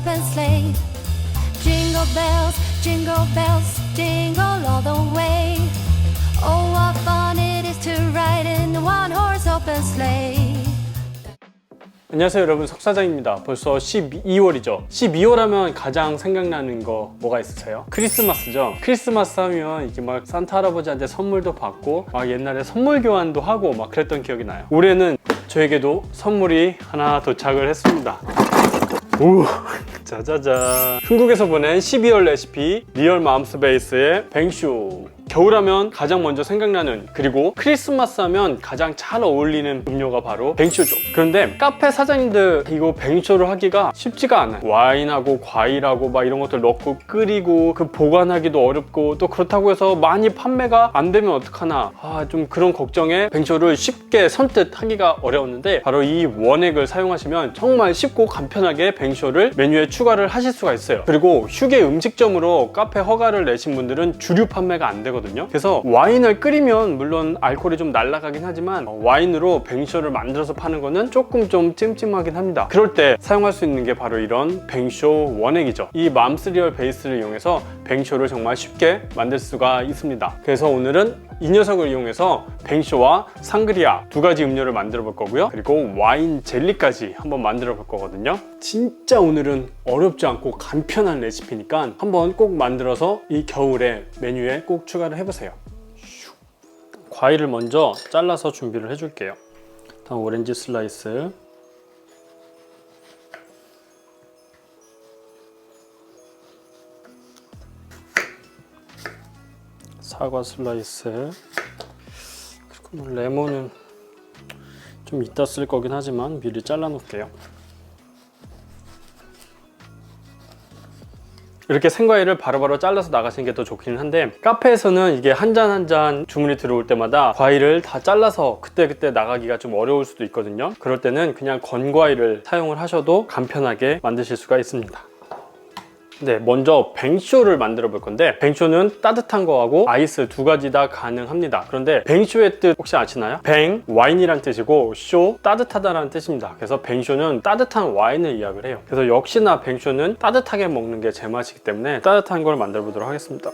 open sleigh. Jingle bells, jingle all the way. Oh, what fun it is to ride in a one-horse open sleigh. 안녕하세요 여러분, 석사장입니다. 벌써 12월이죠 12월 하면 가장 생각나는 거 뭐가 있으세요? 크리스마스죠. 크리스마스 하면 이게 막 산타 할아버지한테 선물도 받고 막 옛날에 선물 교환도 하고 막 그랬던 기억이 나요. 올해는 저에게도 선물이 하나 도착을 했습니다. 오, 짜자잔. 한국에서 보낸 12월 레시피 리얼 맘스 베이스의 뱅쇼. 겨울하면 가장 먼저 생각나는, 그리고 크리스마스 하면 가장 잘 어울리는 음료가 바로 뱅쇼죠. 그런데 카페 사장님들 이거 뱅쇼를 하기가 쉽지가 않아요. 와인하고 과일하고 막 이런 것들 넣고 끓이고 그 보관하기도 어렵고, 또 그렇다고 해서 많이 판매가 안 되면 어떡하나, 좀 그런 걱정에 뱅쇼를 쉽게 선뜻 하기가 어려웠는데, 바로 이 원액을 사용하시면 정말 쉽고 간편하게 뱅쇼를 메뉴에 추가를 하실 수가 있어요. 그리고 휴게 음식점으로 카페 허가를 내신 분들은 주류 판매가 안 되거든요. 그래서 와인을 끓이면 물론 알코올이 좀 날아가긴 하지만 와인으로 뱅쇼를 만들어서 파는 거는 조금 좀 찜찜하긴 합니다. 그럴 때 사용할 수 있는 게 바로 이런 뱅쇼 원액이죠. 이 맘스리얼 베이스를 이용해서 뱅쇼를 정말 쉽게 만들 수가 있습니다. 그래서 오늘은 이 녀석을 이용해서 뱅쇼와 상그리아 두 가지 음료를 만들어 볼 거고요, 그리고 와인 jelly까지 한번 만들어 볼 거거든요. 진짜 오늘은 어렵지 않고 간편한 레시피니까 한번 꼭 만들어서 이 겨울에 메뉴에 꼭 추가를 해보세요. 과일을 먼저 잘라서 준비를 해줄게요. 다음 오렌지 슬라이스, 사과 슬라이스, 그리고 레몬은 좀 이따 쓸 거긴 하지만 미리 잘라 놓을게요. 이렇게 생과일을 바로바로 잘라서 나가시는 게 더 좋기는 한데, 카페에서는 이게 한 잔 한 잔 주문이 들어올 때마다 과일을 다 잘라서 그때그때 나가기가 좀 어려울 수도 있거든요. 그럴 때는 그냥 건과일을 사용을 하셔도 간편하게 만드실 수가 있습니다. 네, 먼저 뱅쇼를 만들어 볼 건데, 뱅쇼는 따뜻한 거하고 아이스 두 가지 다 가능합니다. 그런데 뱅쇼의 뜻 혹시 아시나요? 뱅, 와인이란 뜻이고, 쇼, 따뜻하다라는 뜻입니다. 그래서 뱅쇼는 따뜻한 와인을 이야기를 해요. 그래서 역시나 뱅쇼는 따뜻하게 먹는 게 제 맛이기 때문에 따뜻한 걸 만들어 보도록 하겠습니다.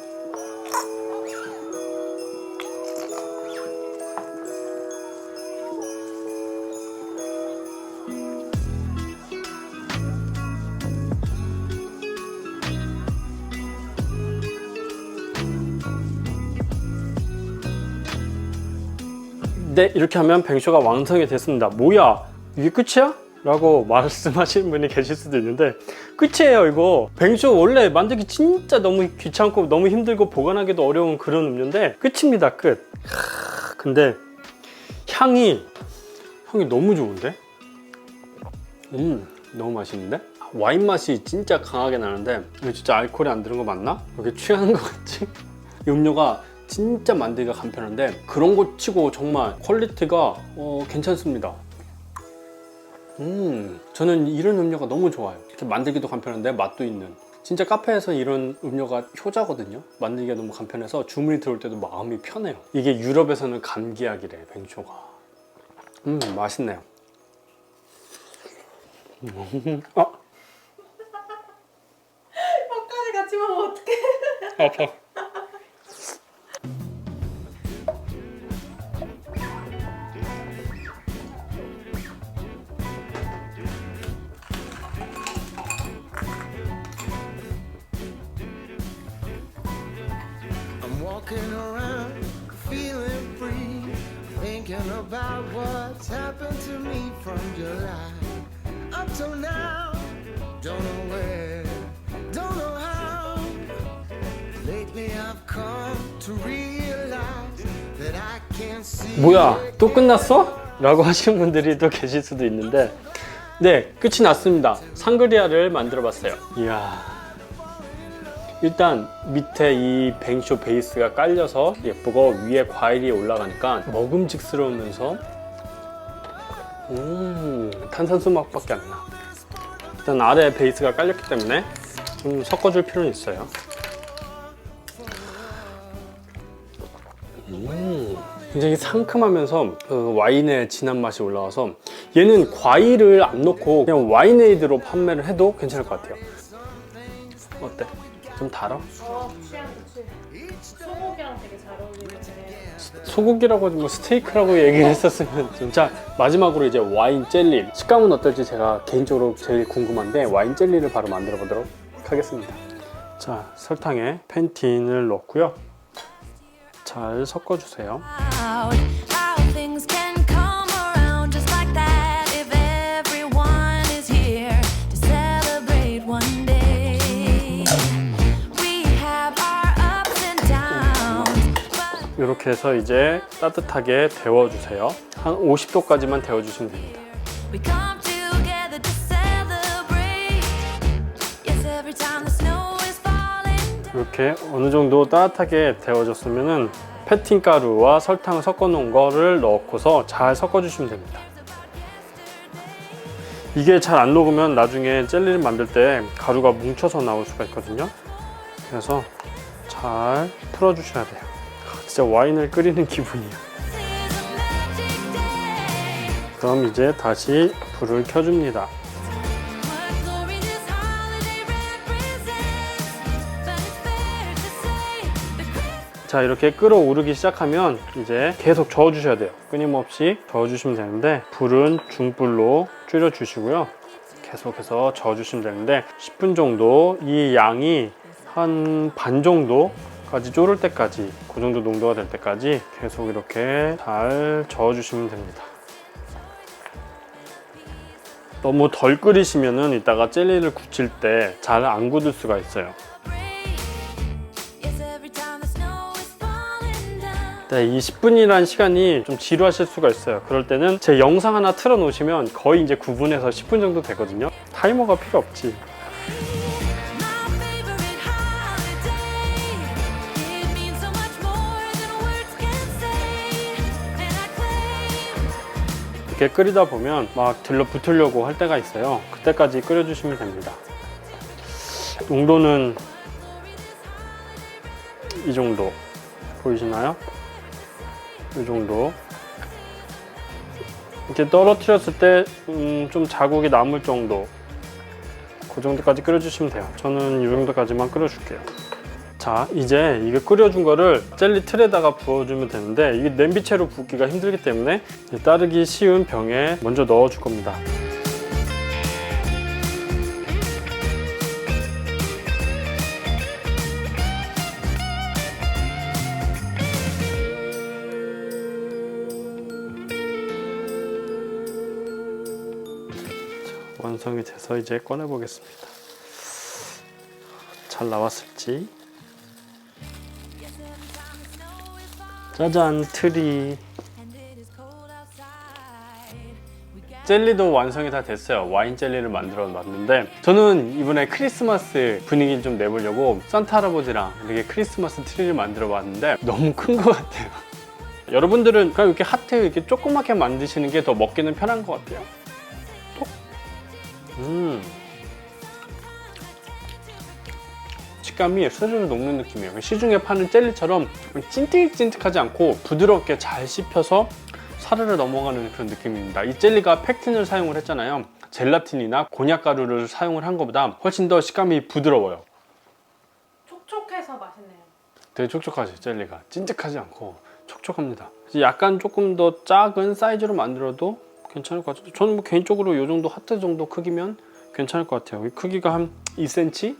네, 이렇게 하면 뱅쇼가 완성이 됐습니다. 뭐야, 이게 끝이야? 라고 말씀하시는 분이 계실 수도 있는데, 끝이에요. 이거 뱅쇼 원래 만들기 진짜 너무 귀찮고 너무 힘들고 보관하기도 어려운 그런 음료인데 끝입니다. 끝. 근데 향이 너무 좋은데? 너무 맛있는데? 와인 맛이 진짜 강하게 나는데, 이거 진짜 알코올이 안 들은 거 맞나? 이렇게 취하는 거 같지? 이 음료가 진짜 만들기가 간편한데, 그런 거 치고 정말 퀄리티가 괜찮습니다. 저는 이런 음료가 너무 좋아요. 이렇게 만들기도 간편한데 맛도 있는. 진짜 카페에서 이런 음료가 효자거든요. 만들기가 너무 간편해서 주문이 들어올 때도 마음이 편해요. 이게 유럽에서는 감기약이래, 뱅쇼가. 맛있네요. 혀까지 같이 먹으면 어떡해. 아파. Walking around, feeling free, thinking about what's happened to me from July up till now. Don't know where, don't know how. Lately I've come to realize that I can't see. 뭐야, 또 끝났어? 라고 하시는 분들이 또 계실 수도 있는데, 네, 끝이 났습니다. 상그리아를 만들어 봤어요. 이야, 일단 밑에 이 뱅쇼 베이스가 깔려서 예쁘고 위에 과일이 올라가니까 먹음직스러우면서 탄산수 맛밖에 안 나. 일단 아래 베이스가 깔렸기 때문에 좀 섞어줄 필요는 있어요. 굉장히 상큼하면서 그 와인의 진한 맛이 올라와서 얘는 과일을 안 넣고 그냥 와인에이드로 판매를 해도 괜찮을 것 같아요. 어때? 좀 달아? 취향 좋지. 소고기랑 되게 잘 어울리는데. 소고기라고 하지 뭐 스테이크라고 얘기를 했었으면 좀. 자, 마지막으로 이제 와인 젤리 식감은 어떨지 제가 개인적으로 제일 궁금한데 와인 젤리를 바로 만들어 보도록 하겠습니다. 자, 설탕에 펜틴을 넣고요. 잘 섞어주세요. How things can come around just like that if everyone is here to celebrate one day. We have our ups and downs, but 이렇게 해서 이제 따뜻하게 데워주세요. 한 50도까지만 데워주시면 됩니다. we come together to celebrate. Yes, every time the snow is falling down. 이렇게 어느 정도 따뜻하게 데워졌으면은 페틴 가루와 설탕을 섞어 놓은 거를 넣고서 잘 섞어 주시면 됩니다. 이게 잘 안 녹으면 나중에 젤리를 만들 때 가루가 뭉쳐서 나올 수가 있거든요. 그래서 잘 풀어 주셔야 돼요. 진짜 와인을 끓이는 기분이에요. This is a magic day. 그럼 이제 다시 불을 켜줍니다. What glory this holiday represents. But it's fair to say the Christmas 자, 이렇게 끓어오르기 시작하면 이제 계속 저어주셔야 돼요. 끊임없이 저어주시면 되는데 불은 중불로 줄여주시고요. 계속해서 저어주시면 되는데 10분 정도 이 양이 한 반 정도까지 졸을 때까지 그 정도 농도가 될 때까지 계속 이렇게 잘 저어주시면 됩니다. 너무 덜 끓이시면은 이따가 젤리를 굳힐 때 잘 안 굳을 수가 있어요. break. Yes, every time the snow is falling down. 네, 이 10분이라는 시간이 좀 지루하실 수가 있어요. 그럴 때는 제 영상 하나 틀어 놓으시면 거의 이제 9분에서 10분 정도 되거든요. 타이머가 필요 없지. My favorite holiday. It means so much more than words can say. And I claim 이렇게 끓이다 보면 막 들러붙으려고 할 때가 있어요. 그때까지 끓여주시면 됩니다. 농도는 이 정도 보이시나요? 이 정도. 이렇게 떨어뜨렸을 때 좀 자국이 남을 정도, 그 정도까지 끓여주시면 돼요. 저는 이 정도까지만 끓여줄게요. 자, 이제 이게 끓여준 거를 젤리 틀에다가 부어주면 되는데 이게 냄비채로 붓기가 힘들기 때문에 따르기 쉬운 병에 먼저 넣어줄 겁니다. 완성이 돼서 이제 꺼내 보겠습니다. 잘 나왔을지. 짜잔, 트리. and it is cold outside. We got 젤리도 완성이 다 됐어요. 와인 젤리를 만들어 놨는데 저는 이번에 크리스마스 분위기를 좀 내보려고 산타 할아버지랑 이렇게 크리스마스 트리를 만들어 봤는데 너무 큰 것 같아요. 여러분들은 그냥 이렇게 하트 이렇게 조그맣게 만드시는 게 더 먹기는 편한 것 같아요. 톡. 식감이 스르르 녹는 느낌이에요. 시중에 파는 젤리처럼 찐득찐득하지 않고 부드럽게 잘 씹혀서 사르르 넘어가는 그런 느낌입니다. 이 젤리가 팩틴을 사용을 했잖아요. 젤라틴이나 곤약 가루를 사용을 한 것보다 훨씬 더 식감이 부드러워요. 촉촉해서 맛있네요. 되게 촉촉하죠. 젤리가 찐득하지 않고 촉촉합니다. 약간 조금 더 작은 사이즈로 만들어도 괜찮을 것 같아요. 저는 뭐 개인적으로 이 정도 하트 정도 크기면 괜찮을 것 같아요. 이 크기가 한 2cm?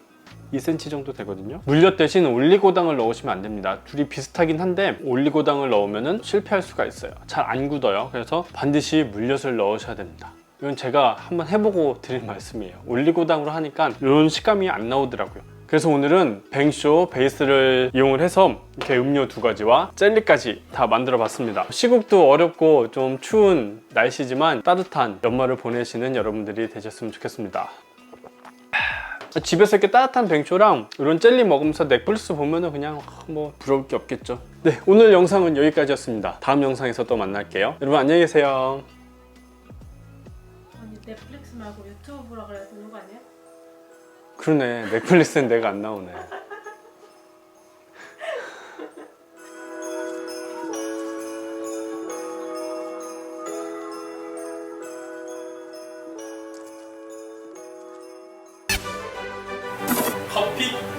2cm 정도 되거든요. 물엿 대신 올리고당을 넣으시면 안 됩니다. 둘이 비슷하긴 한데 올리고당을 넣으면 실패할 수가 있어요. 잘 안 굳어요. 그래서 반드시 물엿을 넣으셔야 됩니다. 이건 제가 한번 해보고 드린 말씀이에요. 올리고당으로 하니까 이런 식감이 안 나오더라고요. 그래서 오늘은 뱅쇼 베이스를 이용을 해서 이렇게 음료 2가지와 젤리까지 다 만들어 봤습니다. 시국도 어렵고 좀 추운 날씨지만 따뜻한 연말을 보내시는 여러분들이 되셨으면 좋겠습니다. 집에서 이렇게 따뜻한 뱅쇼랑 이런 젤리 먹으면서 넷플릭스 보면은 그냥 뭐 부러울 게 없겠죠. 네, 오늘 영상은 여기까지였습니다. 다음 영상에서 또 만날게요. 여러분 안녕히 계세요. 아니 넷플릭스 말고 유튜브 보라 그래야 되는 거 아니야? 그러네, 넷플릭스는 내가 안 나오네. 삑